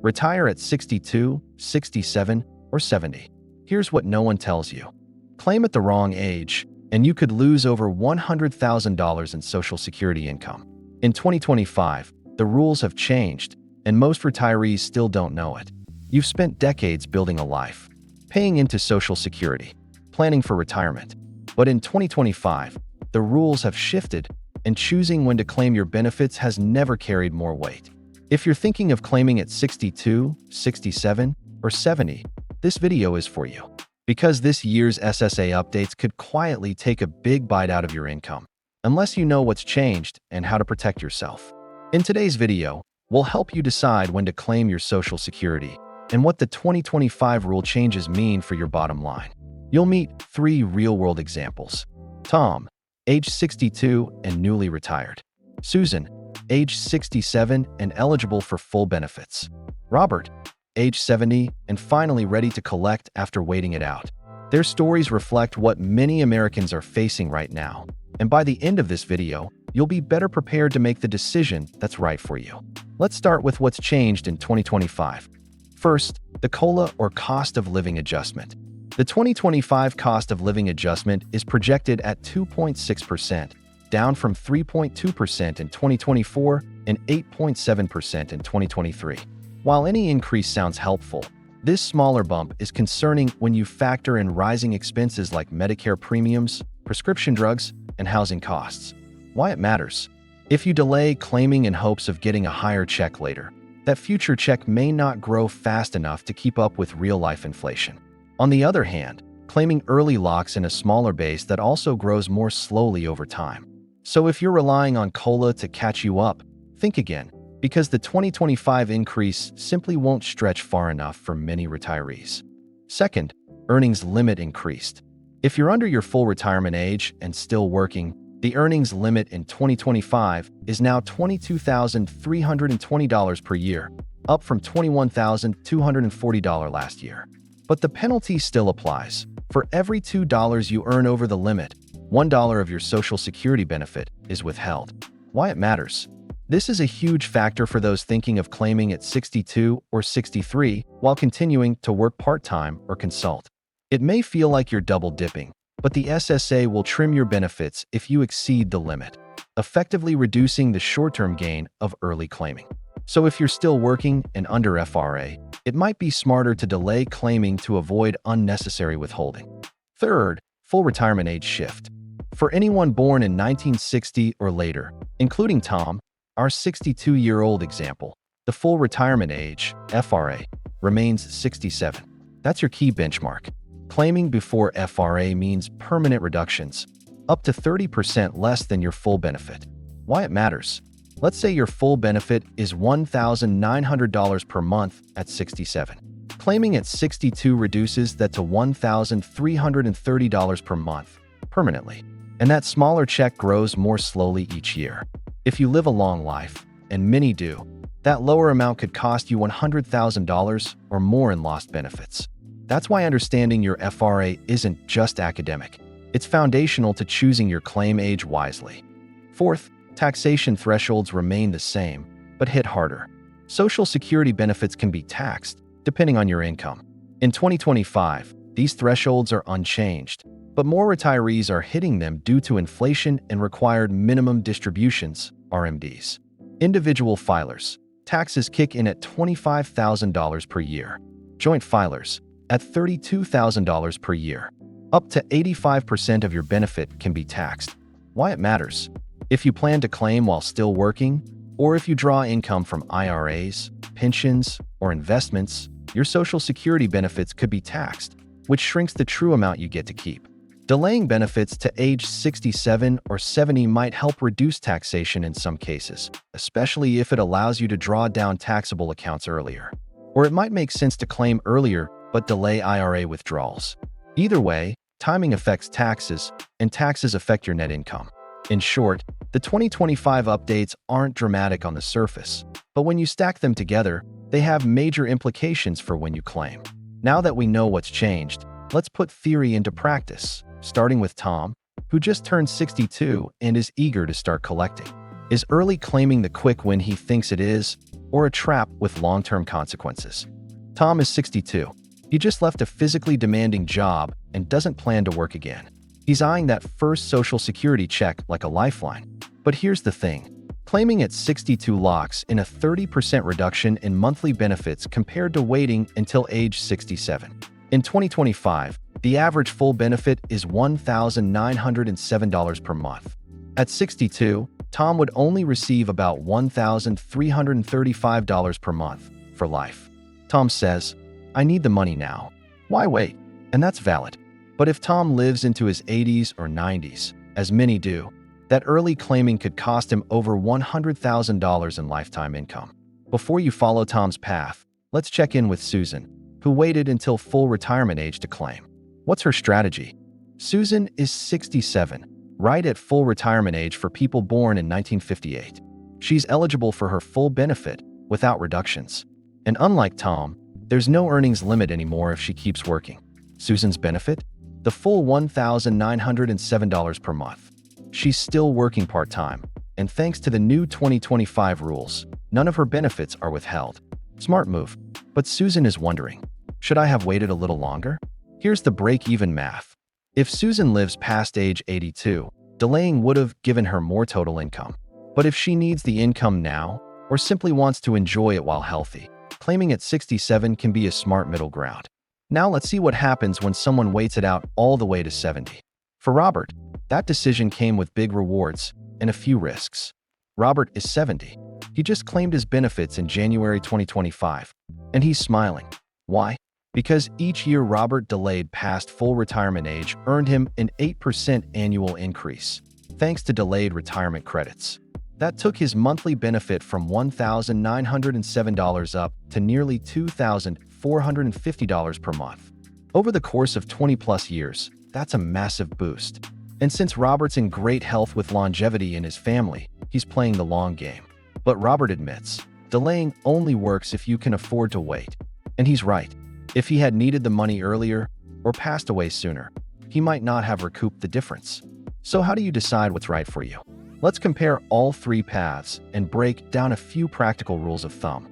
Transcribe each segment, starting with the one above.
Retire at 62, 67, or 70. Here's what no one tells you. Claim at the wrong age, and you could lose over $100,000 in Social Security income. In 2025, the rules have changed, and most retirees still don't know it. You've spent decades building a life, paying into Social Security, planning for retirement. But in 2025, the rules have shifted, and choosing when to claim your benefits has never carried more weight. If you're thinking of claiming at 62, 67, or 70, this video is for you. Because this year's SSA updates could quietly take a big bite out of your income, unless you know what's changed and how to protect yourself. In today's video, we'll help you decide when to claim your Social Security and what the 2025 rule changes mean for your bottom line. You'll meet 3 real-world examples. Tom, age 62 and newly retired. Susan, age 67 and eligible for full benefits. Robert, age 70 and finally ready to collect after waiting it out. Their stories reflect what many Americans are facing right now, and by the end of this video, you'll be better prepared to make the decision that's right for you. Let's start with what's changed in 2025. First, the COLA or Cost of Living Adjustment. The 2025 Cost of Living Adjustment is projected at 2.6%, down from 3.2% in 2024 and 8.7% in 2023. While any increase sounds helpful, this smaller bump is concerning when you factor in rising expenses like Medicare premiums, prescription drugs, and housing costs. Why it matters? If you delay claiming in hopes of getting a higher check later, that future check may not grow fast enough to keep up with real-life inflation. On the other hand, claiming early locks in a smaller base that also grows more slowly over time. So if you're relying on COLA to catch you up, think again, because the 2025 increase simply won't stretch far enough for many retirees. Second, earnings limit increased. If you're under your full retirement age and still working, the earnings limit in 2025 is now $22,320 per year, up from $21,240 last year. But the penalty still applies. For every $2 you earn over the limit, $1 of your Social Security benefit is withheld. Why it matters? This is a huge factor for those thinking of claiming at 62 or 63 while continuing to work part-time or consult. It may feel like you're double dipping, but the SSA will trim your benefits if you exceed the limit, effectively reducing the short-term gain of early claiming. So if you're still working and under FRA, it might be smarter to delay claiming to avoid unnecessary withholding. Third, full retirement age shift. For anyone born in 1960 or later, including Tom, our 62-year-old example, the full retirement age, FRA, remains 67. That's your key benchmark. Claiming before FRA means permanent reductions, up to 30% less than your full benefit. Why it matters? Let's say your full benefit is $1,900 per month at 67. Claiming at 62 reduces that to $1,330 per month, permanently. And that smaller check grows more slowly each year. If you live a long life, and many do, that lower amount could cost you $100,000 or more in lost benefits. That's why understanding your FRA isn't just academic. It's foundational to choosing your claim age wisely. Fourth, taxation thresholds remain the same, but hit harder. Social Security benefits can be taxed, depending on your income. In 2025, these thresholds are unchanged, but more retirees are hitting them due to inflation and required minimum distributions, RMDs. Individual filers, taxes kick in at $25,000 per year. Joint filers, at $32,000 per year. Up to 85% of your benefit can be taxed. Why it matters? If you plan to claim while still working, or if you draw income from IRAs, pensions, or investments, your Social Security benefits could be taxed, which shrinks the true amount you get to keep. Delaying benefits to age 67 or 70 might help reduce taxation in some cases, especially if it allows you to draw down taxable accounts earlier. Or it might make sense to claim earlier but delay IRA withdrawals. Either way, timing affects taxes, and taxes affect your net income. In short, the 2025 updates aren't dramatic on the surface, but when you stack them together, they have major implications for when you claim. Now that we know what's changed, let's put theory into practice, starting with Tom, who just turned 62 and is eager to start collecting. Is early claiming the quick win he thinks it is, or a trap with long-term consequences. Tom is 62. He just left a physically demanding job and doesn't plan to work again. He's eyeing that first Social Security check like a lifeline. But here's the thing. Claiming at 62 locks in a 30% reduction in monthly benefits compared to waiting until age 67. In 2025, the average full benefit is $1,907 per month. At 62, Tom would only receive about $1,335 per month for life. Tom says, "I need the money now. Why wait?" And that's valid. But if Tom lives into his 80s or 90s, as many do, that early claiming could cost him over $100,000 in lifetime income. Before you follow Tom's path, let's check in with Susan, who waited until full retirement age to claim. What's her strategy? Susan is 67, right at full retirement age for people born in 1958. She's eligible for her full benefit without reductions. And unlike Tom, there's no earnings limit anymore if she keeps working. Susan's benefit? The full $1,907 per month. She's still working part-time, and thanks to the new 2025 rules, none of her benefits are withheld. Smart move. But Susan is wondering, should I have waited a little longer? Here's the break-even math. If Susan lives past age 82, delaying would have given her more total income. But if she needs the income now, or simply wants to enjoy it while healthy, claiming at 67 can be a smart middle ground. Now let's see what happens when someone waits it out all the way to 70. For Robert, that decision came with big rewards and a few risks. Robert is 70. He just claimed his benefits in January 2025, and he's smiling. Why? Because each year Robert delayed past full retirement age earned him an 8% annual increase, thanks to delayed retirement credits. That took his monthly benefit from $1,907 up to nearly $2,450 per month. Over the course of 20-plus years, that's a massive boost. And since Robert's in great health with longevity in his family, he's playing the long game. But Robert admits, delaying only works if you can afford to wait. And he's right. If he had needed the money earlier or passed away sooner, he might not have recouped the difference. So how do you decide what's right for you? Let's compare all three paths and break down a few practical rules of thumb.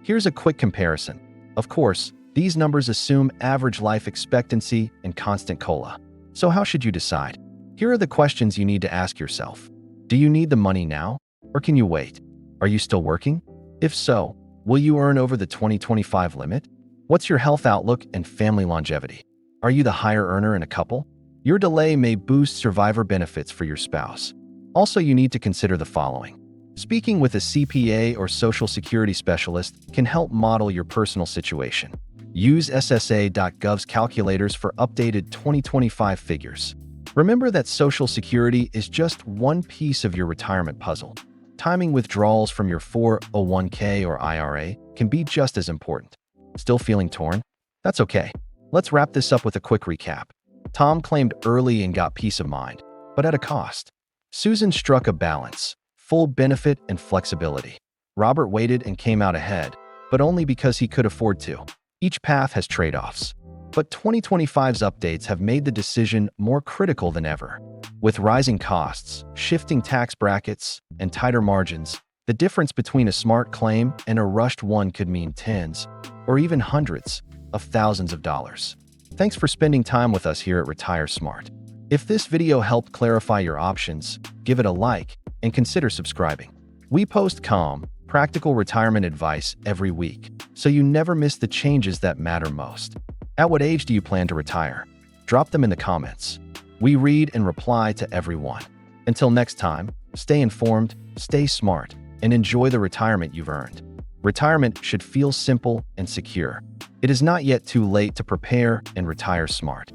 Here's a quick comparison. Of course, these numbers assume average life expectancy and constant COLA. So how should you decide? Here are the questions you need to ask yourself. Do you need the money now, or can you wait? Are you still working? If so, will you earn over the 2025 limit? What's your health outlook and family longevity? Are you the higher earner in a couple? Your delay may boost survivor benefits for your spouse. Also, you need to consider the following. Speaking with a CPA or Social Security specialist can help model your personal situation. Use SSA.gov's calculators for updated 2025 figures. Remember that Social Security is just one piece of your retirement puzzle. Timing withdrawals from your 401k or IRA can be just as important. Still feeling torn? That's okay. Let's wrap this up with a quick recap. Tom claimed early and got peace of mind, but at a cost. Susan struck a balance, full benefit and flexibility. Robert waited and came out ahead, but only because he could afford to. Each path has trade-offs. But 2025's updates have made the decision more critical than ever. With rising costs, shifting tax brackets, and tighter margins, the difference between a smart claim and a rushed one could mean tens, or even hundreds, of thousands of dollars. Thanks for spending time with us here at Retire Smart. If this video helped clarify your options, give it a like and consider subscribing. We post calm, practical retirement advice every week, so you never miss the changes that matter most. At what age do you plan to retire? Drop them in the comments. We read and reply to everyone. Until next time, stay informed, stay smart, and enjoy the retirement you've earned. Retirement should feel simple and secure. It is not yet too late to prepare and retire smart.